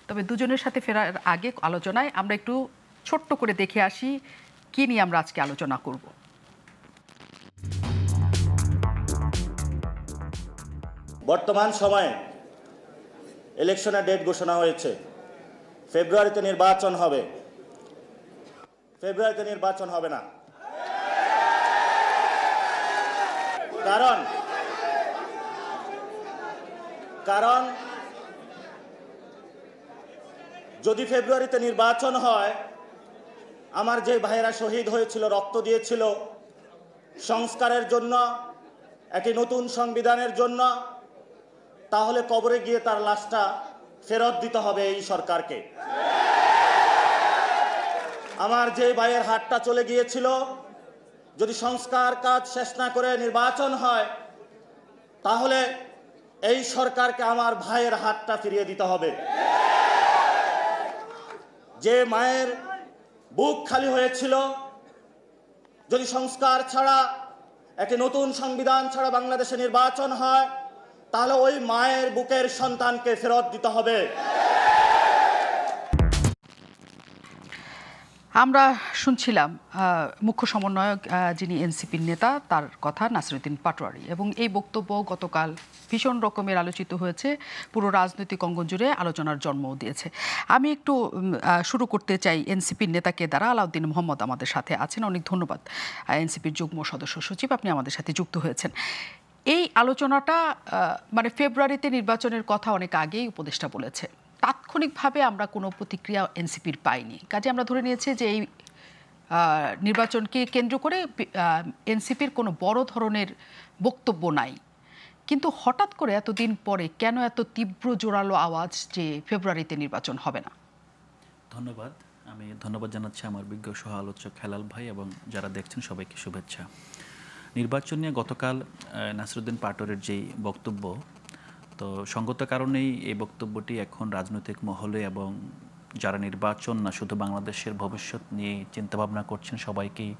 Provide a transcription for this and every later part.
তবে দুজনের সাথে ফেরার আগে আলোচনায় আমরা একটু ছোট্ট করে দেখে আসি কি নিয়ে আমরা আজকে আলোচনা করব। বর্তমান সময়ে ইলেকশনের ডেট ঘোষণা হয়েছে, ফেব্রুয়ারিতে নির্বাচন হবে। ফেব্রুয়ারিতে নির্বাচন হবে না, কারণ যদি ফেব্রুয়ারিতে নির্বাচন হয়, আমার যে ভাইয়েরা শহীদ হয়েছিল, রক্ত দিয়েছিল সংস্কারের জন্য, একটি নতুন সংবিধানের জন্য, তাহলে কবরে গিয়ে তার লাশটা ফেরত দিতে হবে এই সরকারকে। আমার যে ভাইয়ের হাতটা চলে গিয়েছিল, যদি সংস্কার কাজ শেষ না করে নির্বাচন হয়, তাহলে এই সরকারকে আমার ভাইয়ের হাতটা ফিরিয়ে দিতে হবে। যে মায়ের বুক খালি হয়েছিল, যদি সংস্কার ছাড়া, একটি নতুন সংবিধান ছাড়া বাংলাদেশে নির্বাচন হয়, তাহলে ওই মায়ের বুকের সন্তানকে ফেরত দিতে হবে। আমরা শুনছিলাম মুখ্য সমন্বয়ক যিনি এনসিপির নেতা, তার কথা নাসিরউদ্দিন পাটোয়ারি, এবং এই বক্তব্য গতকাল ভীষণ রকমের আলোচিত হয়েছে, পুরো রাজনৈতিক অঙ্গন জুড়ে আলোচনার জন্মও দিয়েছে। আমি একটু শুরু করতে চাই এনসিপির নেতাকে দ্বারা। আলাউদ্দিন মোহাম্মদ আমাদের সাথে আছেন, অনেক ধন্যবাদ। এনসিপির যুগ্ম সদস্য সচিব, আপনি আমাদের সাথে যুক্ত হয়েছেন। এই আলোচনাটা মানে ফেব্রুয়ারিতে নির্বাচনের কথা অনেক আগেই উপদেষ্টা বলেছে, তাৎক্ষণিকভাবে আমরা কোনো প্রতিক্রিয়া এনসিপির পাইনি। কাজে আমরা ধরে নিয়েছি যে এই নির্বাচনকে কেন্দ্র করে এনসিপির কোনো বড় ধরনের বক্তব্য নাই। কিন্তু হঠাৎ করে এতদিন পরে কেন এত তীব্র জোরালো আওয়াজ যে ফেব্রুয়ারিতে নির্বাচন হবে না? ধন্যবাদ। আমি ধন্যবাদ জানাচ্ছি আমার বিজ্ঞ সহ আলোচক হেলাল ভাই এবং যারা দেখছেন সবাইকে শুভেচ্ছা। নির্বাচন নিয়ে গতকাল নাসিরউদ্দিন পাটোয়ারির যেই বক্তব্য, তো সঙ্গত কারণেই এই বক্তব্যটি এখন রাজনৈতিক মহলে এবং যারা নির্বাচন না শুধু বাংলাদেশের ভবিষ্যৎ নিয়ে চিন্তাভাবনা করছেন সবাইকেই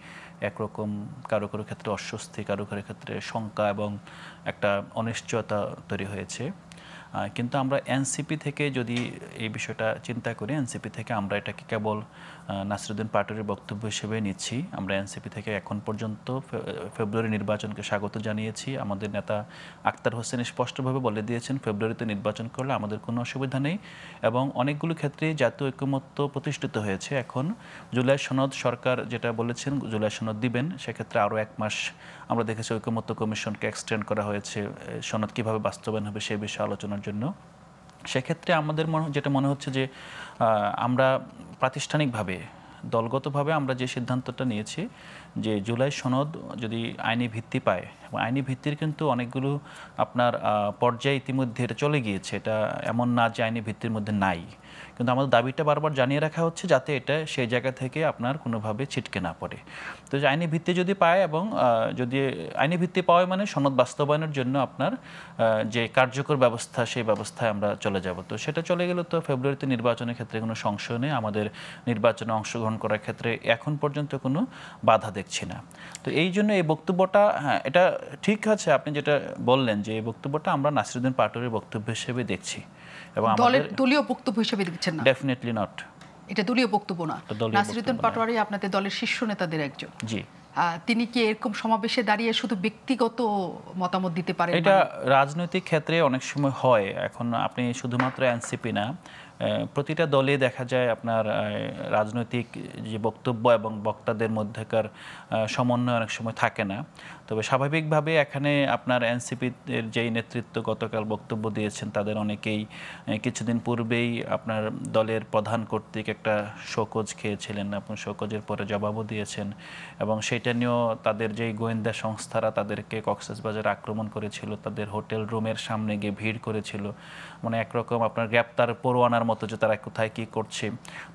একরকম, কারো কারো ক্ষেত্রে অস্বস্তি, কারো কারো ক্ষেত্রে শঙ্কা এবং একটা অনিশ্চয়তা তৈরি হয়েছে। কিন্তু আমরা এনসিপি থেকে যদি এই বিষয়টা চিন্তা করি, এনসিপি থেকে আমরা এটাকে কেবল নাসিরউদ্দিন পাটোয়ারির বক্তব্য হিসেবে নিচ্ছি। আমরা এনসিপি থেকে এখন পর্যন্ত ফেব্রুয়ারি নির্বাচনকে স্বাগত জানিয়েছি। আমাদের নেতা আক্তার হোসেন স্পষ্টভাবে বলে দিয়েছেন ফেব্রুয়ারিতে নির্বাচন করলে আমাদের কোনো অসুবিধা নেই, এবং অনেকগুলো ক্ষেত্রেই জাতীয় ঐকমত্য প্রতিষ্ঠিত হয়েছে। এখন জুলাই সনদ সরকার যেটা বলেছেন জুলাই সনদ দিবেন, সেক্ষেত্রে আরও 1 মাস আমরা দেখেছি ঐকমত্য কমিশনকে এক্সটেন্ড করা হয়েছে সনদ কীভাবে বাস্তবায়ন হবে সে বিষয়ে আলোচনার জন্য। সেক্ষেত্রে আমাদের যেটা মনে হচ্ছে যে আমরা প্রাতিষ্ঠানিকভাবে, দলগতভাবে আমরা যে সিদ্ধান্তটা নিয়েছি যে জুলাই সনদ যদি আইনি ভিত্তি পায়, এবং আইনি ভিত্তির কিন্তু অনেকগুলো আপনার পর্যায়ে ইতিমধ্যে এটা চলে গিয়েছে, এটা এমন না যে আইনি ভিত্তির মধ্যে নাই, কিন্তু আমাদের দাবিটা বারবার জানিয়ে রাখা হচ্ছে যাতে এটা সেই জায়গা থেকে আপনার কোনোভাবে ছিটকে না পড়ে। তো যে আইনি ভিত্তি যদি পায়, এবং যদি আইনি ভিত্তি পাওয়া মানে সনদ বাস্তবায়নের জন্য আপনার যে কার্যকর ব্যবস্থা, সেই ব্যবস্থায় আমরা চলে যাব। তো সেটা চলে গেলে তো ফেব্রুয়ারিতে নির্বাচনের ক্ষেত্রে কোনো সংশয় নেই, আমাদের নির্বাচনে অংশগ্রহণ করার ক্ষেত্রে এখন পর্যন্ত কোনো বাধা দেখছি না। তো এই জন্য এই বক্তব্যটা, হ্যাঁ এটা ঠিক আছে, আপনি যেটা বললেন যে এই বক্তব্যটা আমরা নাসিরউদ্দিন পাটোয়ারির বক্তব্য হিসেবে দেখছি, এবং আমাদের দলীয় বক্তব্য হিসেবে দেখছেন না? ডেফিনেটলি নট, এটা দলীয় বক্তব্য না। নাসিরউদ্দিন পাটোয়ারি আপনাদের দলের শীর্ষ নেতাদের একজন। জি, তিনি কি এরকম সমাবেশে দাঁড়িয়ে শুধু ব্যক্তিগত মতামত দিতে পারেন? এটা রাজনৈতিক ক্ষেত্রে অনেক সময় হয়। এখন আপনি শুধুমাত্র এনসিপি না, প্রতিটা দলে দেখা যায় আপনার রাজনৈতিক যে বক্তব্য এবং বক্তাদের মধ্যেকার সমন্বয় অনেক সময় থাকে না। তবে স্বাভাবিকভাবে এখানে আপনার এনসিপির যেই নেতৃত্ব গতকাল বক্তব্য দিয়েছেন, তাদের অনেকেই কিছুদিন পূর্বেই আপনার দলের প্রধান কর্তৃক একটা শোকজ খেয়েছিলেন, আপনি শোকজের পরে জবাবও দিয়েছেন, এবং সেটা নিয়েও তাদের যেই গোয়েন্দা সংস্থারা তাদেরকে কক্সবাজারে আক্রমণ করেছিল, তাদের হোটেল রুমের সামনে গিয়ে ভিড় করেছিল, মানে একরকম আপনার গ্রেপ্তার পরোয়ানার মতো যে তারা কোথায় কী করছে।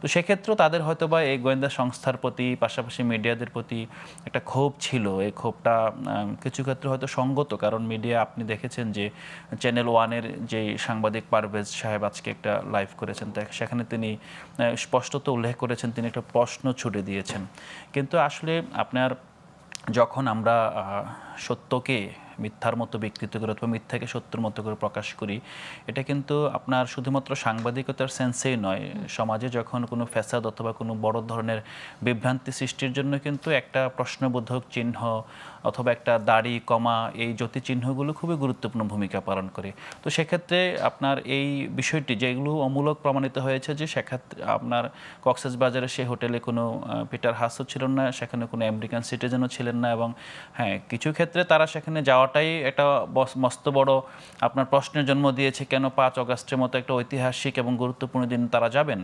তো সেক্ষেত্রেও তাদের হয়তো বা এই গোয়েন্দা সংস্থার প্রতি, পাশাপাশি মিডিয়াদের প্রতি একটা ক্ষোভ ছিল। এই ক্ষোভটা কিছু ক্ষেত্রে হয়তো সঙ্গত, কারণ মিডিয়া, আপনি দেখেছেন যে চ্যানেল 1-এর যে সাংবাদিক পারভেজ সাহেব আজকে একটা লাইভ করেছেন, সেখানে তিনি স্পষ্টত উল্লেখ করেছেন, তিনি একটা প্রশ্ন ছুড়ে দিয়েছেন। কিন্তু আসলে আপনার যখন আমরা সত্যকে মিথ্যার মতো বিকৃত করে অথবা মিথ্যাকে সত্যের মতো করে প্রকাশ করি, এটা কিন্তু আপনার শুধুমাত্র সাংবাদিকতার সেন্সেই নয়, সমাজে যখন কোনো ফ্যাসাদ অথবা কোনো বড় ধরনের বিভ্রান্তি সৃষ্টির জন্য কিন্তু একটা প্রশ্নবোধক চিহ্ন অথবা একটা দাড়ি কমা এই জ্যোতি চিহ্নগুলো খুবই গুরুত্বপূর্ণ ভূমিকা পালন করে। তো সেক্ষেত্রে আপনার এই বিষয়টি যেগুলো অমূলক প্রমাণিত হয়েছে যে সেক্ষেত্রে আপনার কক্সবাজারে সেই হোটেলে কোনো পিটার হাসও ছিল না, সেখানে কোনো আমেরিকান সিটিজেনও ছিলেন না, এবং হ্যাঁ কিছু ক্ষেত্রে তারা সেখানে যাওয়াটাই একটা মস্ত বড় আপনার প্রশ্নের জন্ম দিয়েছে, কেন 5 অগাস্টের মতো একটা ঐতিহাসিক এবং গুরুত্বপূর্ণ দিন তারা যাবেন,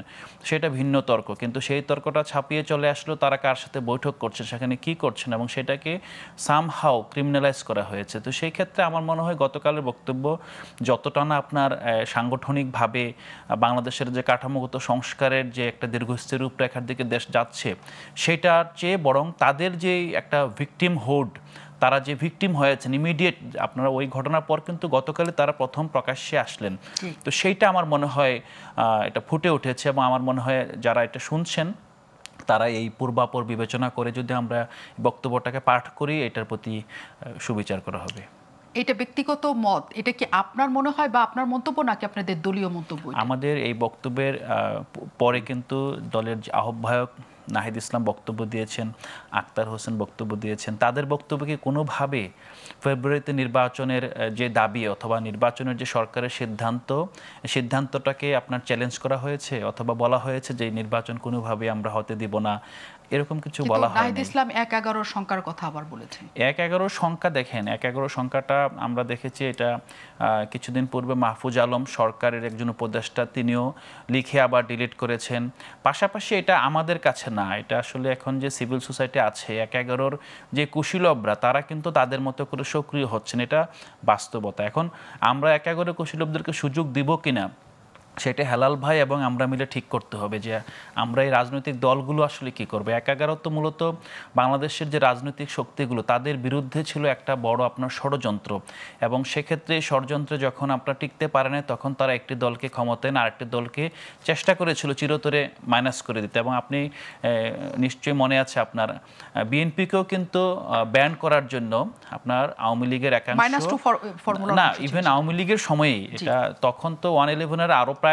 সেটা ভিন্ন তর্ক। কিন্তু সেই তর্কটা ছাপিয়ে চলে আসলো তারা কার সাথে বৈঠক করছেন, সেখানে কি করছেন, এবং সেটাকে সামহাও ক্রিমিনালাইজ করা হয়েছে। তো সেই ক্ষেত্রে আমার মনে হয় গতকালের বক্তব্য যতটা না আপনার সাংগঠনিকভাবে বাংলাদেশের যে কাঠামোগত সংস্কারের যে একটা দীর্ঘস্থায়ী রূপরেখার দিকে দেশ যাচ্ছে, সেটার চেয়ে বরং তাদের যে একটা ভিকটিম হুড, তারা যে ভিকটিম হয়েছেন ইমিডিয়েট, আপনারা ওই ঘটনার পর কিন্তু গতকালে তারা প্রথম প্রকাশ্যে আসলেন। তো সেইটা আমার মনে হয় এটা ফুটে উঠেছে, এবং আমার মনে হয় যারা এটা শুনছেন তারা এই পূর্বাপর বিবেচনা করে যদি আমরা বক্তব্যটাকে পাঠ করি, এটার প্রতি সুবিচার করা হবে। এটা ব্যক্তিগত মত, এটা কি আপনার মনে হয় বা আপনার মন্তব্য নাকি আপনাদের দলীয় মন্তব্য? আমাদের এই বক্তব্যের পরে কিন্তু দলের আহ্বায়ক নাহিদ ইসলাম বক্তব্য দিয়েছেন, আক্তার হোসেন বক্তব্য দিয়েছেন। তাদের বক্তব্যকে কোনোভাবে ফেব্রুয়ারিতে নির্বাচনের যে দাবি অথবা নির্বাচনের যে সরকারের সিদ্ধান্তটাকে আপনার চ্যালেঞ্জ করা হয়েছে অথবা বলা হয়েছে যে নির্বাচন কোনোভাবে আমরা হতে দিব না, এরকম কিছু বলা হয়। নাহিদ ইসলাম 1-11 সংখ্যার কথা আবার বলেছেন। 1-11 সংখ্যা দেখেন, 1-11 সংখ্যাটা আমরা দেখেছি এটা কিছুদিন পূর্বে মাহফুজ আলম সরকারের একজন উপদেষ্টা তিনিও লিখে আবার ডিলিট করেছেন। পাশাপাশি এটা আমাদের কাছে না, এটা আসলে এখন যে সিভিল সোসাইটি আছে 1-11 যে কুশীলবরা তারা কিন্তু তাদের মতো করে সক্রিয় হচ্ছেন, এটা বাস্তবতা। এখন আমরা 1-11 কুশীলবদেরকে সুযোগ দিব কিনা সেটা হেলাল ভাই এবং আমরা মিলে ঠিক করতে হবে যে আমরা এই রাজনৈতিক দলগুলো আসলে কি করবে। 1-11 তো মূলত বাংলাদেশের যে রাজনৈতিক শক্তিগুলো তাদের বিরুদ্ধে ছিল একটা বড় আপনার ষড়যন্ত্র, এবং সেক্ষেত্রে ষড়যন্ত্রে যখন আপনারা টিকতে পারে না তখন তারা একটি দলকে ক্ষমতায় না আরেকটি দলকে চেষ্টা করেছিল চিরতরে মাইনাস করে দিতে। এবং আপনি নিশ্চয়ই মনে আছে আপনার বিএনপিকেও কিন্তু ব্যান করার জন্য আপনার আওয়ামী লীগের একাংশ না, ইভেন আওয়ামী লীগের সময়েই এটা তখন তো 111-এর আরো প্রায়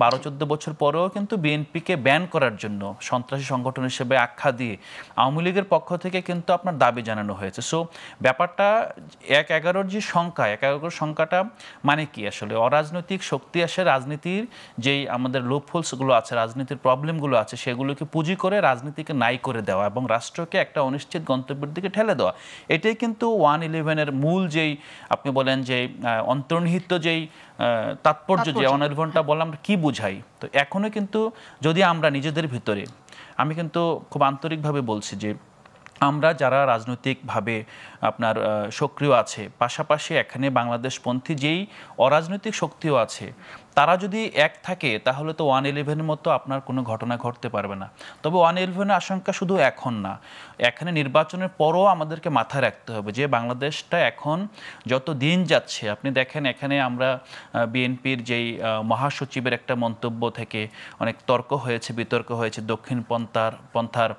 12-14 বছর পরেও কিন্তু বিএনপিকে ব্যান করার জন্য সন্ত্রাসী সংগঠন হিসেবে আখ্যা দিয়ে আওয়ামী লীগের পক্ষ থেকে কিন্তু আপনার দাবি জানানো হয়েছে। সো ব্যাপারটা 1-11 যে সংখ্যা, 1-11 সংখ্যাটা মানে কি আসলে অরাজনৈতিক শক্তি আসে রাজনীতির যেই আমাদের লুপহোলসগুলো আছে, রাজনীতির প্রবলেমগুলো আছে সেগুলোকে পুঁজি করে রাজনীতিকে নাই করে দেওয়া এবং রাষ্ট্রকে একটা অনিশ্চিত গন্তব্যের দিকে ঠেলে দেওয়া। এটাই কিন্তু 111-এর মূল যেই আপনি বলেন যে অন্তর্নিহিত যেই তাৎপর্য, যে 111টা বললাম কি বুঝাই। তো এখনো কিন্তু যদি আমরা নিজেদের ভিতরে, আমি কিন্তু খুব আন্তরিকভাবে বলছি যে আমরা যারা রাজনৈতিকভাবে আপনার সক্রিয় আছে, পাশাপাশি এখানে বাংলাদেশপন্থী যেই অরাজনৈতিক শক্তিও আছে, তারা যদি এক থাকে তাহলে তো 111-এর মতো আপনার কোনো ঘটনা ঘটতে পারবে না। তবে 111-এর আশঙ্কা শুধু এখন না, এখানে নির্বাচনের পরও আমাদেরকে মাথায় রাখতে হবে যে বাংলাদেশটা এখন যত দিন যাচ্ছে, আপনি দেখেন এখানে আমরা বিএনপির যেই মহাসচিবের একটা মন্তব্য থেকে অনেক তর্ক হয়েছে, বিতর্ক হয়েছে, দক্ষিণপন্থার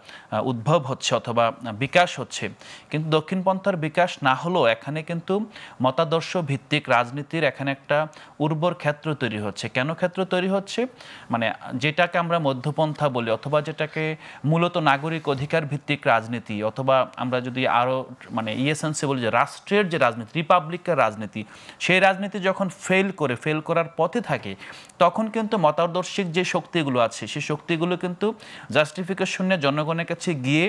উদ্ভব হচ্ছে অথবা বিকাশ হচ্ছে। কিন্তু দক্ষিণপন্থার বিকাশ না হলেও এখানে কিন্তু মতাদর্শ ভিত্তিক রাজনীতির এখানে একটা উর্বর ক্ষেত্র তৈরি হচ্ছে। কেন ক্ষেত্র তৈরি হচ্ছে? মানে যেটাকে আমরা মধ্যপন্থা বলি অথবা যেটাকে মূলত নাগরিক অধিকার ভিত্তিক রাজনীতি, অথবা আমরা যদি আরও মানে ইয়েসেন্সে বলি যে রাষ্ট্রের যে রাজনীতি, রিপাবলিকের রাজনীতি, সেই রাজনীতি যখন ফেল করার পথে থাকে তখন কিন্তু মতাদর্শিক যে শক্তিগুলো আছে সেই শক্তিগুলো কিন্তু জাস্টিফিকেশন নিয়ে জনগণের কাছে গিয়ে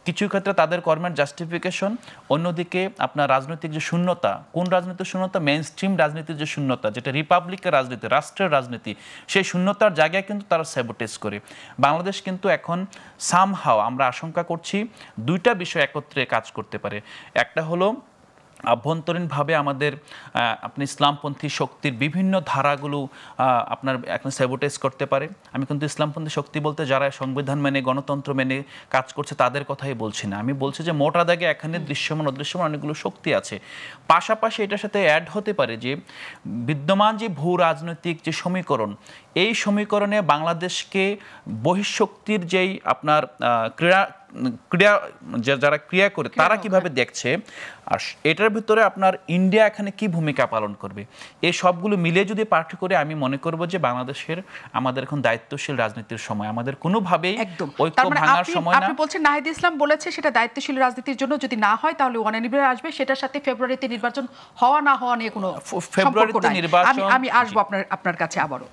কিছু ক্ষেত্রে তাদের কর্মের জাস্টিফিকেশন, অন্যদিকে আপনার রাজনৈতিক যে শূন্যতা, কোন রাজনীতির শূন্যতা? মেইন স্ট্রিম রাজনীতির যে শূন্যতা, যেটা রিপাবলিকের রাজনীতি, রাষ্ট্রের রাজনীতি, সেই শূন্যতার জায়গায় কিন্তু তারা স্যাবোটেজ করে। বাংলাদেশ কিন্তু এখন সামহাও আমরা আশঙ্কা করছি দুইটা বিষয় একত্রে কাজ করতে পারে। একটা হলো আভ্যন্তরীণভাবে আমাদের আপনি ইসলামপন্থী শক্তির বিভিন্ন ধারাগুলো আপনার এখন স্যাবোটেজ করতে পারে। আমি কিন্তু ইসলামপন্থী শক্তি বলতে যারা সংবিধান মেনে গণতন্ত্র মেনে কাজ করছে তাদের কথাই বলছি না, আমি বলছি যে মোটা দাগে এখানে দৃশ্যমান অদৃশ্যমান অনেকগুলো শক্তি আছে। পাশাপাশি এটার সাথে অ্যাড হতে পারে যে বিদ্যমান যে ভূ রাজনৈতিক যে সমীকরণ, এই সমীকরণে বাংলাদেশকে বহিঃশক্তির যেই আপনার যারা ক্রিয়া করে তারা কিভাবে দেখছে, আর এটার ভিতরে আপনার ইন্ডিয়া এখানে কি ভূমিকা পালন করবে, এই সবগুলো মিলিয়ে যদি পাঠ করে আমি মনে করব যে বাংলাদেশের আমাদের এখন দায়িত্বশীল রাজনীতির সময়, আমাদের কোনোভাবেই একদম ঐক্য তার মানে ভাঙার সময় না। আপনি বলছেন নাহিদ ইসলাম বলেছে সেটা দায়িত্বশীল রাজনীতির জন্য, যদি না হয় তাহলে ওয়ান এনিভার আসবে, সেটার সাথে ফেব্রুয়ারিতে নির্বাচন হওয়া না হওয়া নিয়ে কোনো সম্পর্ক ফেব্রুয়ারিতে নাই। নির্বাচন আমি আসবো আপনার কাছে আবারও।